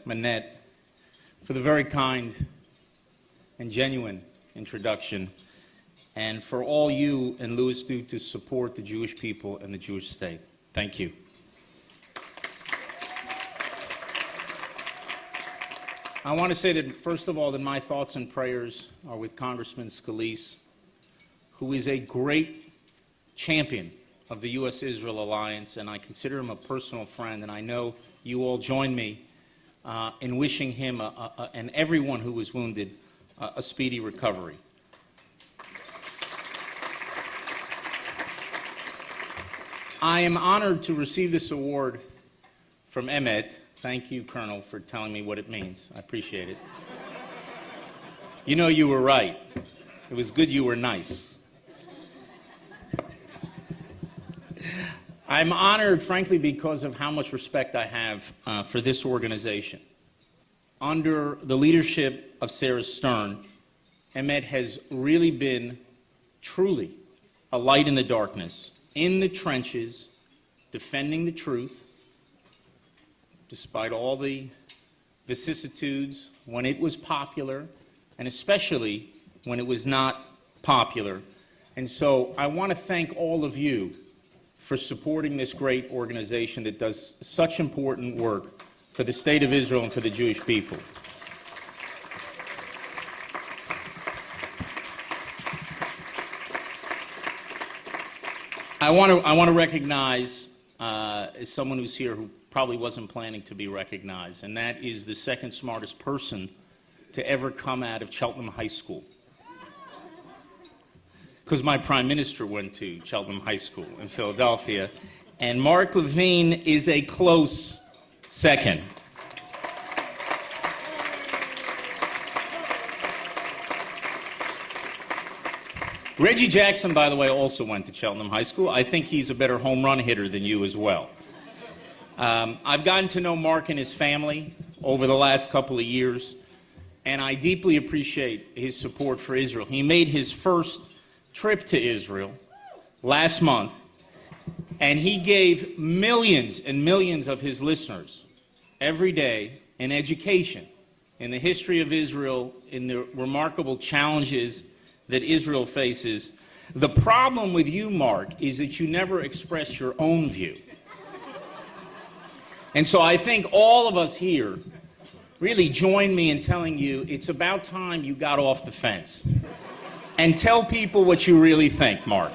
Manette for the very kind and genuine introduction, and for all you and Louis do to support the Jewish people and the Jewish state. Thank you. I want to say that, first of all, that my thoughts and prayers are with Congressman Scalise, who is a great champion of the U.S.-Israel alliance, and I consider him a personal friend, and I know you all join me in wishing him and everyone who was wounded a speedy recovery. I am honored to receive this award from EMET. Thank you, Colonel, for telling me what it means. I appreciate it. You know, you were right. It was good you were nice. I'm honored, frankly, because of how much respect I have for this organization. Under the leadership of Sarah Stern, EMET has really been truly a light in the darkness, in the trenches, defending the truth, despite all the vicissitudes when it was popular, and especially when it was not popular. And so I want to thank all of you for supporting this great organization that does such important work for the state of Israel and for the Jewish people. I want to recognize someone who's here who probably wasn't planning to be recognized, and that is the second smartest person to ever come out of Cheltenham High School. Because my prime minister went to Cheltenham High School in Philadelphia, and Mark Levine is a close second. Reggie Jackson, by the way, also went to Cheltenham High School. I think he's a better home run hitter than you as well. I've gotten to know Mark and his family over the last couple of years, and I deeply appreciate his support for Israel. He made his first trip to Israel last month, and he gave millions and millions of his listeners every day an education in the history of Israel, in the remarkable challenges that Israel faces. The problem with you, Mark, is that you never express your own view. And so I think all of us here really join me in telling you it's about time you got off the fence and tell people what you really think, Mark.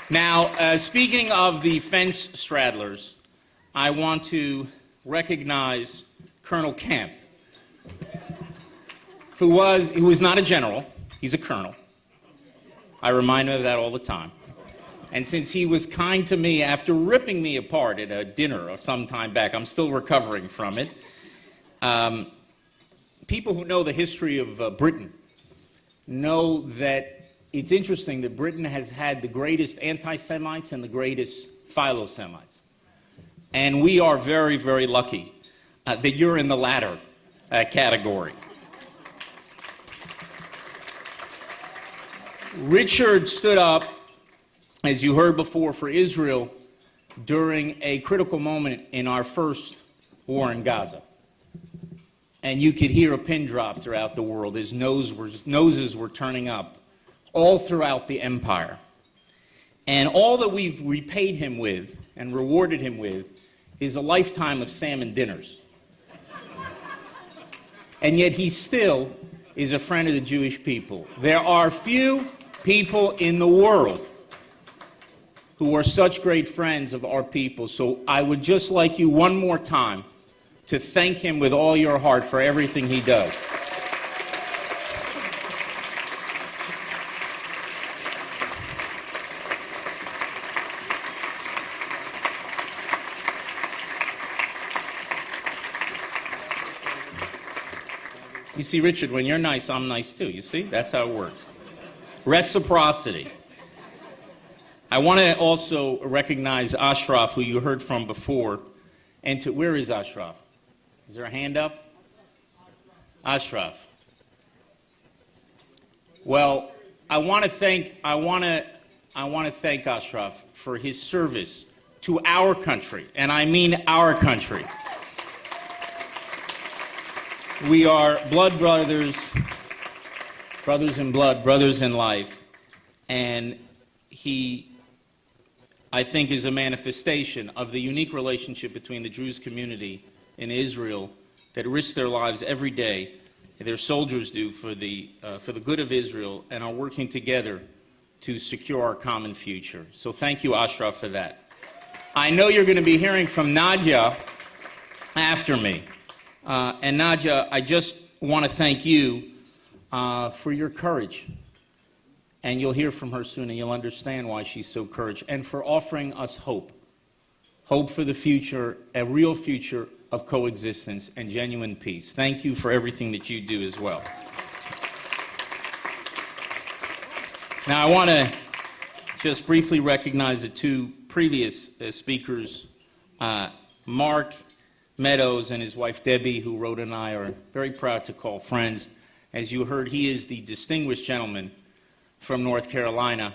Now, speaking of the fence straddlers, I want to recognize Colonel Kemp, who was not a general, he's a colonel. I remind him of that all the time. And since he was kind to me after ripping me apart at a dinner some time back, I'm still recovering from it. People who know the history of Britain know that it's interesting that Britain has had the greatest anti-Semites and the greatest philo-Semites. And we are very, very lucky that you're in the latter category. Richard stood up, as you heard before, for Israel during a critical moment in our first war in Gaza. And you could hear a pin drop throughout the world as noses were turning up all throughout the empire. And all that we've repaid him with and rewarded him with is a lifetime of salmon dinners. And yet he still is a friend of the Jewish people. There are few people in the world who are such great friends of our people. So I would just like you one more time to thank him with all your heart for everything he does. You see, Richard, when you're nice, I'm nice too. You see? That's how it works. Reciprocity. I want to also recognize Ashraf, who you heard from before. And where is Ashraf? Is there a hand up? Ashraf. Well, I want to thank Ashraf for his service to our country, and I mean our country. We are blood brothers, brothers in blood, brothers in life, and he, I think, is a manifestation of the unique relationship between the Druze community in Israel that risk their lives every day, their soldiers do, for the good of Israel, and are working together to secure our common future. So thank you, Ashraf, for that. I know you're going to be hearing from Nadiya after me. And Nadiya, I just want to thank you for your courage. And you'll hear from her soon, and you'll understand why she's so courageous. And for offering us hope. Hope for the future, a real future of coexistence and genuine peace. Thank you for everything that you do as well. Now, I want to just briefly recognize the two previous speakers, Mark Meadows and his wife Debbie, who Rhoda and I are very proud to call friends. As you heard, he is the distinguished gentleman from North Carolina.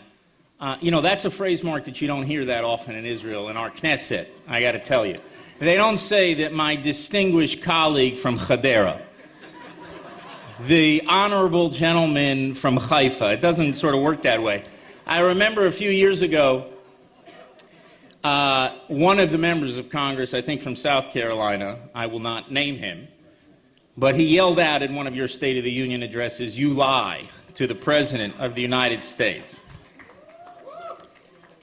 You know, that's a phrase, Mark, that you don't hear that often in Israel, in our Knesset, I got to tell you. They don't say that my distinguished colleague from Hadera, the honorable gentleman from Haifa. It doesn't sort of work that way. I remember a few years ago, one of the members of Congress, I think from South Carolina, I will not name him, but he yelled out in one of your State of the Union addresses, "You lie," to the President of the United States.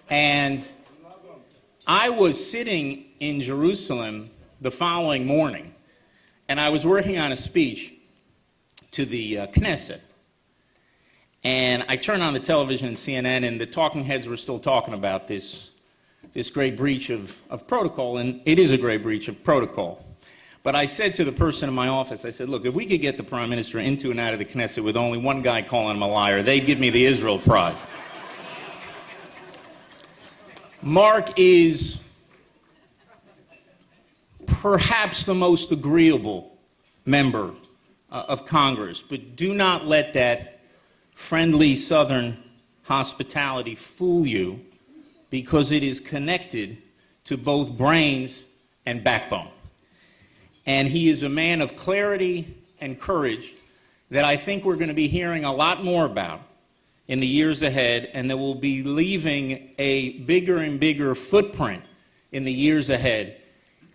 And I was sitting in Jerusalem the following morning, and I was working on a speech to the Knesset. And I turned on the television and CNN, and the talking heads were still talking about this great breach of protocol, and it is a great breach of protocol. But I said to the person in my office, I said, look, if we could get the Prime Minister into and out of the Knesset with only one guy calling him a liar, they'd give me the Israel Prize. Mark is perhaps the most agreeable member of Congress, but do not let that friendly Southern hospitality fool you, because it is connected to both brains and backbone. And he is a man of clarity and courage that I think we're going to be hearing a lot more about in the years ahead, and that will be leaving a bigger and bigger footprint in the years ahead.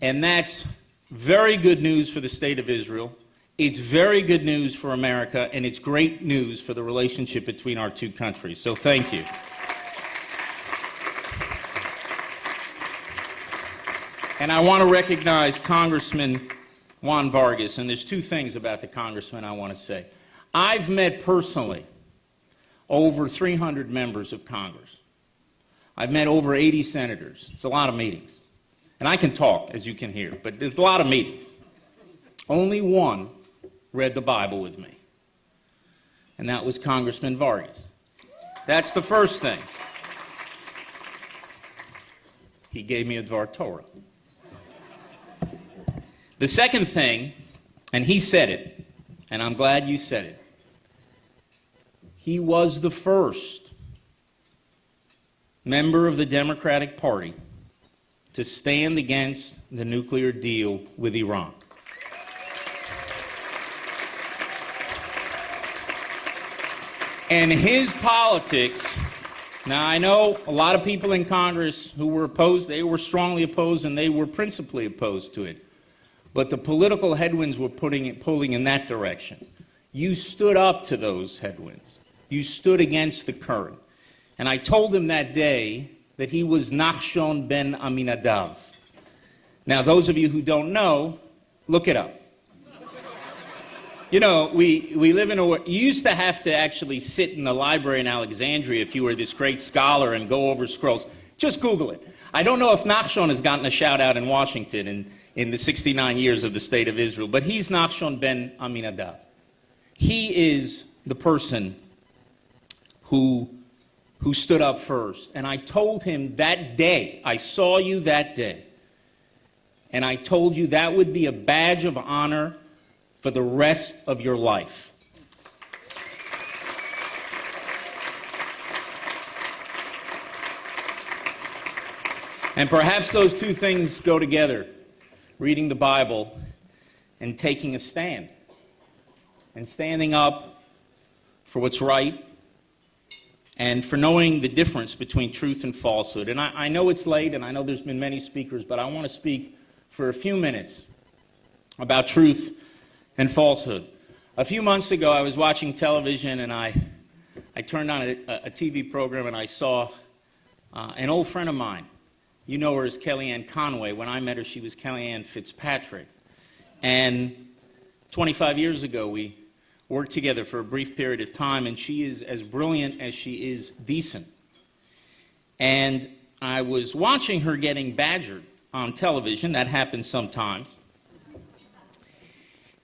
And that's very good news for the State of Israel. It's very good news for America, and it's great news for the relationship between our two countries. So thank you. And I want to recognize Congressman Juan Vargas, and there's two things about the congressman I want to say. I've met personally over 300 members of Congress. I've met over 80 senators. It's a lot of meetings. And I can talk, as you can hear, but there's a lot of meetings. Only one read the Bible with me, and that was Congressman Vargas. That's the first thing. He gave me a Dvar Torah. The second thing, and he said it, and I'm glad you said it, he was the first member of the Democratic Party to stand against the nuclear deal with Iran. And his politics, now I know a lot of people in Congress who were opposed, they were strongly opposed, and they were principally opposed to it. But the political headwinds were pulling in that direction. You stood up to those headwinds. You stood against the current. And I told him that day that he was Nachshon ben Aminadav. Now, those of you who don't know, look it up. You know, we live in a world, you used to have to actually sit in the library in Alexandria if you were this great scholar and go over scrolls. Just Google it. I don't know if Nachshon has gotten a shout out in Washington in the 69 years of the State of Israel, but he's Nachshon ben Aminadav. He is the person who stood up first. And I told him that day, I saw you that day, and I told you that would be a badge of honor for the rest of your life. And perhaps those two things go together, reading the Bible and taking a stand, and standing up for what's right, and for knowing the difference between truth and falsehood. And I know it's late, and I know there's been many speakers, but I want to speak for a few minutes about truth and falsehood. A few months ago, I was watching television, and I turned on a TV program, and I saw an old friend of mine. You know her as Kellyanne Conway. When I met her, she was Kellyanne Fitzpatrick. And 25 years ago, we worked together for a brief period of time, and she is as brilliant as she is decent. And I was watching her getting badgered on television. That happens sometimes.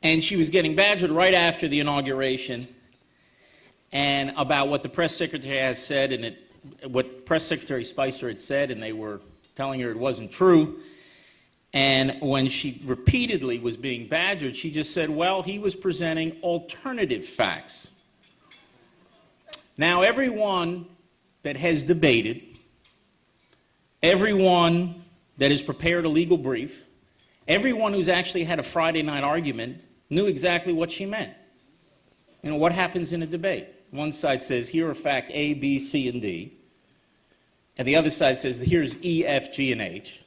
And she was getting badgered right after the inauguration, and about what the press secretary has said, and what Press Secretary Spicer had said, and they were telling her it wasn't true. And when she repeatedly was being badgered, she just said, well, he was presenting alternative facts. Now, everyone that has debated, everyone that has prepared a legal brief, everyone who's actually had a Friday night argument knew exactly what she meant. You know, what happens in a debate? One side says, here are fact A, B, C, and D. And the other side says, here's E, F, G, and H.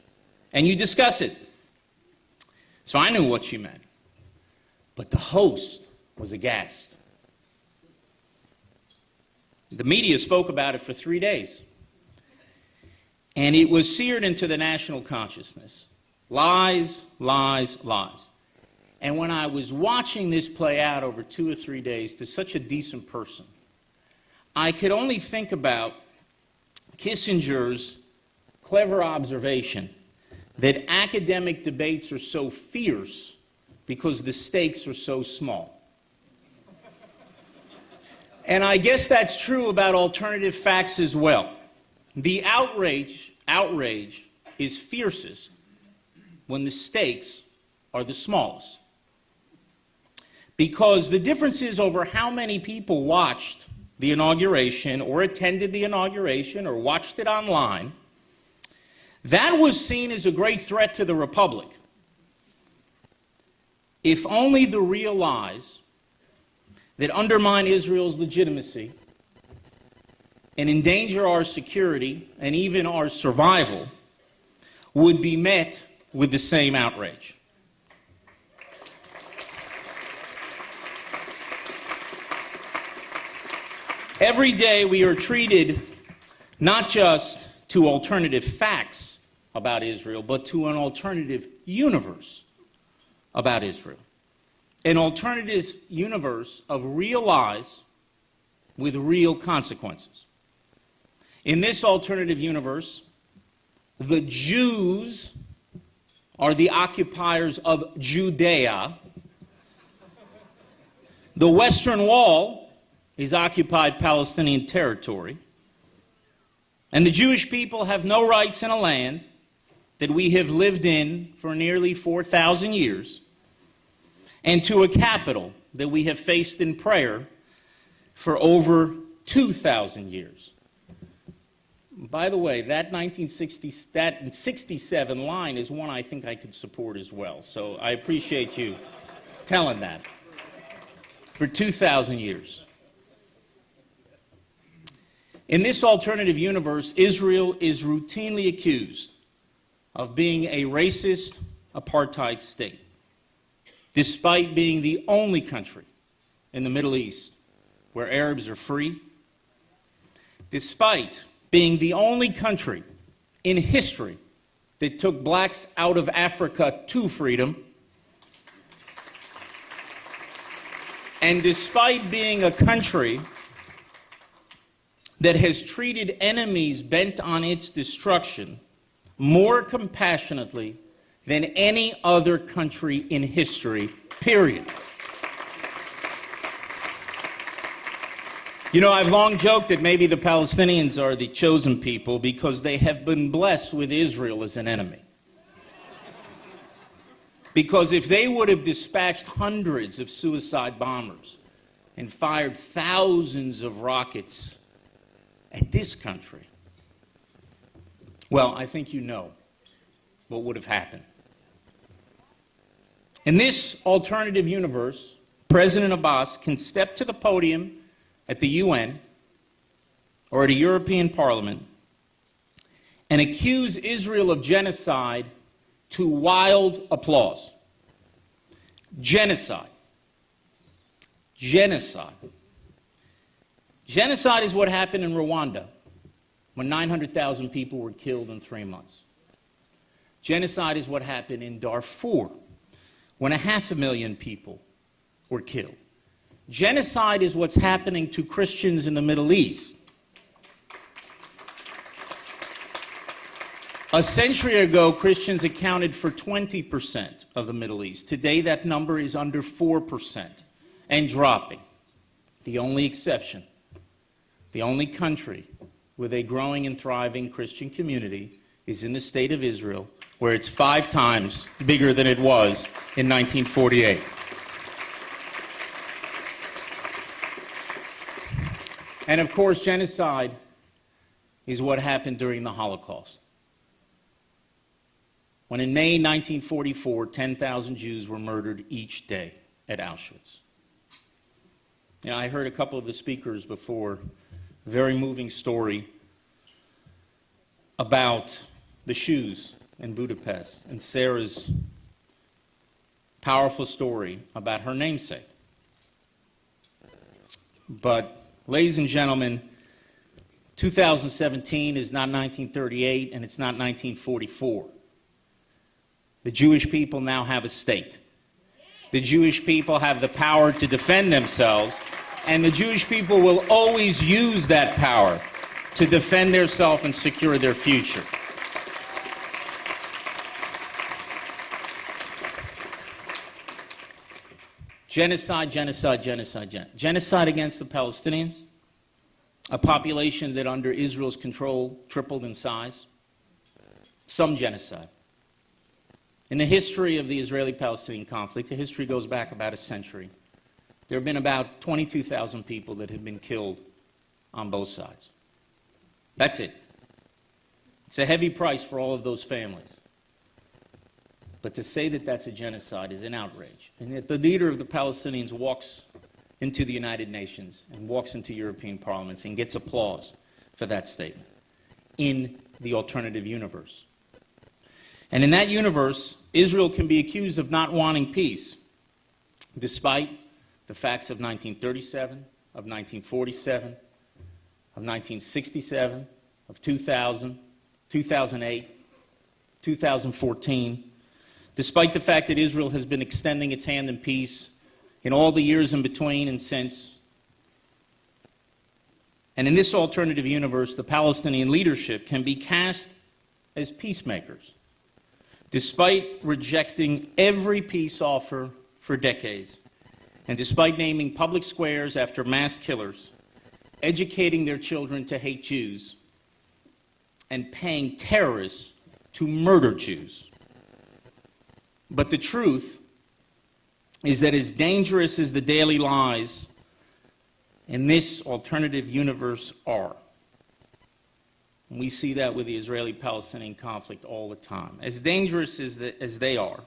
And you discuss it. So I knew what she meant. But the host was aghast. The media spoke about it for 3 days. And it was seared into the national consciousness. Lies, lies, lies. And when I was watching this play out over 2 or 3 days to such a decent person, I could only think about Kissinger's clever observation that academic debates are so fierce because the stakes are so small. And I guess that's true about alternative facts as well. The outrage is fiercest when the stakes are the smallest. Because the difference is over how many people watched the inauguration or attended the inauguration or watched it online. That was seen as a great threat to the Republic. If only the real lies that undermine Israel's legitimacy and endanger our security and even our survival would be met with the same outrage. Every day we are treated not just to alternative facts about Israel, but to an alternative universe about Israel. An alternative universe of real lies with real consequences. In this alternative universe, the Jews are the occupiers of Judea. The Western Wall is occupied Palestinian territory. And the Jewish people have no rights in a land that we have lived in for nearly 4,000 years, and to a capital that we have faced in prayer for over 2,000 years. By the way, that 1967 line is one I think I could support as well. So I appreciate you telling that. For 2,000 years. In this alternative universe, Israel is routinely accused of being a racist apartheid state, despite being the only country in the Middle East where Arabs are free, despite being the only country in history that took blacks out of Africa to freedom, and despite being a country that has treated enemies bent on its destruction more compassionately than any other country in history, period. You know, I've long joked that maybe the Palestinians are the chosen people because they have been blessed with Israel as an enemy. Because if they would have dispatched hundreds of suicide bombers and fired thousands of rockets at this country, Well, I think you know what would have happened. In this alternative universe, President Abbas can step to the podium at the UN or at a European Parliament and accuse Israel of genocide to wild applause. Genocide. Genocide. Genocide is what happened in Rwanda when 900,000 people were killed in 3 months. Genocide is what happened in Darfur when 500,000 people were killed. Genocide is what's happening to Christians in the Middle East. A century ago, Christians accounted for 20% of the Middle East. Today, that number is under 4% and dropping. The only exception, the only country with a growing and thriving Christian community is in the state of Israel, where it's 5 times bigger than it was in 1948. And of course, genocide is what happened during the Holocaust, when in May 1944, 10,000 Jews were murdered each day at Auschwitz. You know, I heard a couple of the speakers before, a very moving story about the shoes in Budapest and Sarah's powerful story about her namesake. But, ladies and gentlemen, 2017 is not 1938 and it's not 1944. The Jewish people now have a state. The Jewish people have the power to defend themselves, and the Jewish people will always use that power to defend themselves and secure their future. Genocide, genocide, genocide, genocide against the Palestinians, a population that under Israel's control tripled in size. Some genocide. In the history of the Israeli-Palestinian conflict, the history goes back about a century. There have been about 22,000 people that have been killed on both sides. That's it. It's a heavy price for all of those families. But to say that that's a genocide is an outrage. And yet the leader of the Palestinians walks into the United Nations and walks into European parliaments and gets applause for that statement in the alternative universe. And in that universe, Israel can be accused of not wanting peace, despite the facts of 1937, of 1947, of 1967, of 2000, 2008, 2014, despite the fact that Israel has been extending its hand in peace in all the years in between and since. And in this alternative universe, the Palestinian leadership can be cast as peacemakers, despite rejecting every peace offer for decades, and despite naming public squares after mass killers, educating their children to hate Jews, and paying terrorists to murder Jews. But the truth is that as dangerous as the daily lies in this alternative universe are, and we see that with the Israeli-Palestinian conflict all the time, as dangerous as they are,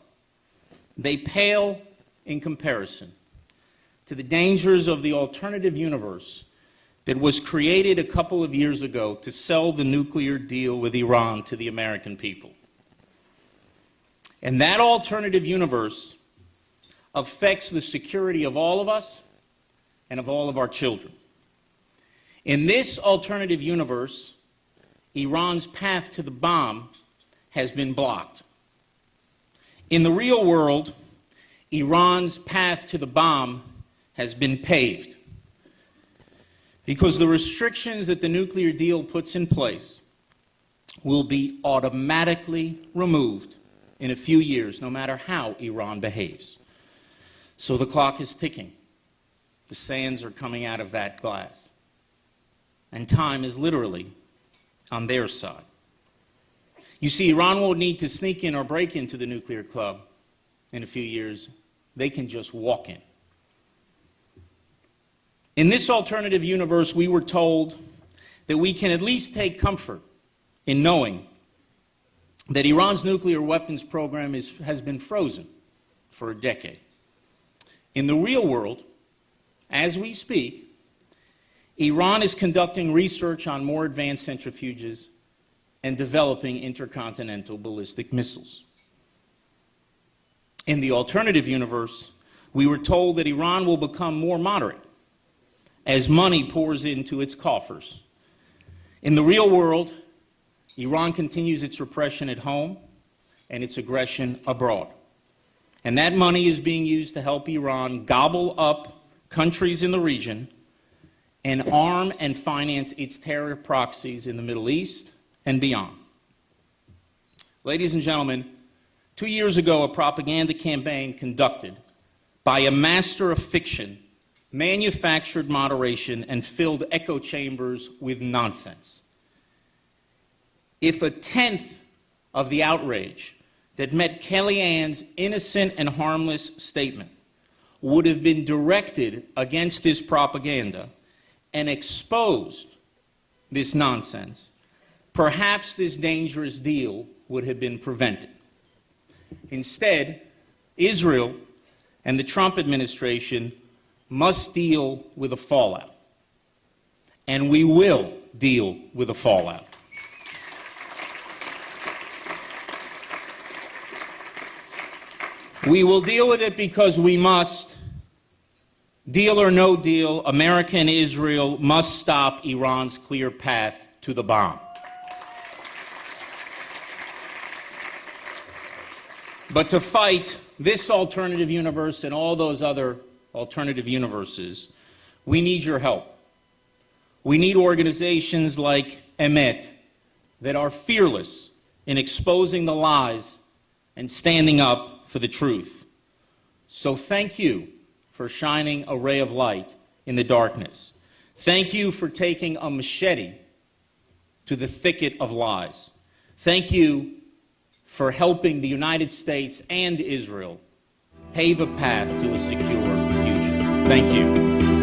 they pale in comparison to the dangers of the alternative universe that was created a couple of years ago to sell the nuclear deal with Iran to the American people. And that alternative universe affects the security of all of us and of all of our children. In this alternative universe, Iran's path to the bomb has been blocked. In the real world, Iran's path to the bomb has been paved, because the restrictions that the nuclear deal puts in place will be automatically removed in a few years, no matter how Iran behaves. So the clock is ticking. The sands are coming out of that glass. And time is literally on their side. You see, Iran won't need to sneak in or break into the nuclear club in a few years. They can just walk in. In this alternative universe, we were told that we can at least take comfort in knowing that Iran's nuclear weapons program has been frozen for a decade. In the real world, as we speak, Iran is conducting research on more advanced centrifuges and developing intercontinental ballistic missiles. In the alternative universe, we were told that Iran will become more moderate as money pours into its coffers. In the real world, Iran continues its repression at home and its aggression abroad. And that money is being used to help Iran gobble up countries in the region and arm and finance its terror proxies in the Middle East and beyond. Ladies and gentlemen, 2 years ago, a propaganda campaign conducted by a master of fiction manufactured moderation and filled echo chambers with nonsense. If a tenth of the outrage that met Kellyanne's innocent and harmless statement would have been directed against this propaganda and exposed this nonsense, perhaps this dangerous deal would have been prevented. Instead, Israel and the Trump administration must deal with the fallout. And we will deal with the fallout. We will deal with it because we must. Deal or no deal, America and Israel must stop Iran's clear path to the bomb. But to fight this alternative universe and all those other alternative universes, we need your help. We need organizations like EMET that are fearless in exposing the lies and standing up for the truth. So thank you for shining a ray of light in the darkness. Thank you for taking a machete to the thicket of lies. Thank you for helping the United States and Israel pave a path to a secure future. Thank you.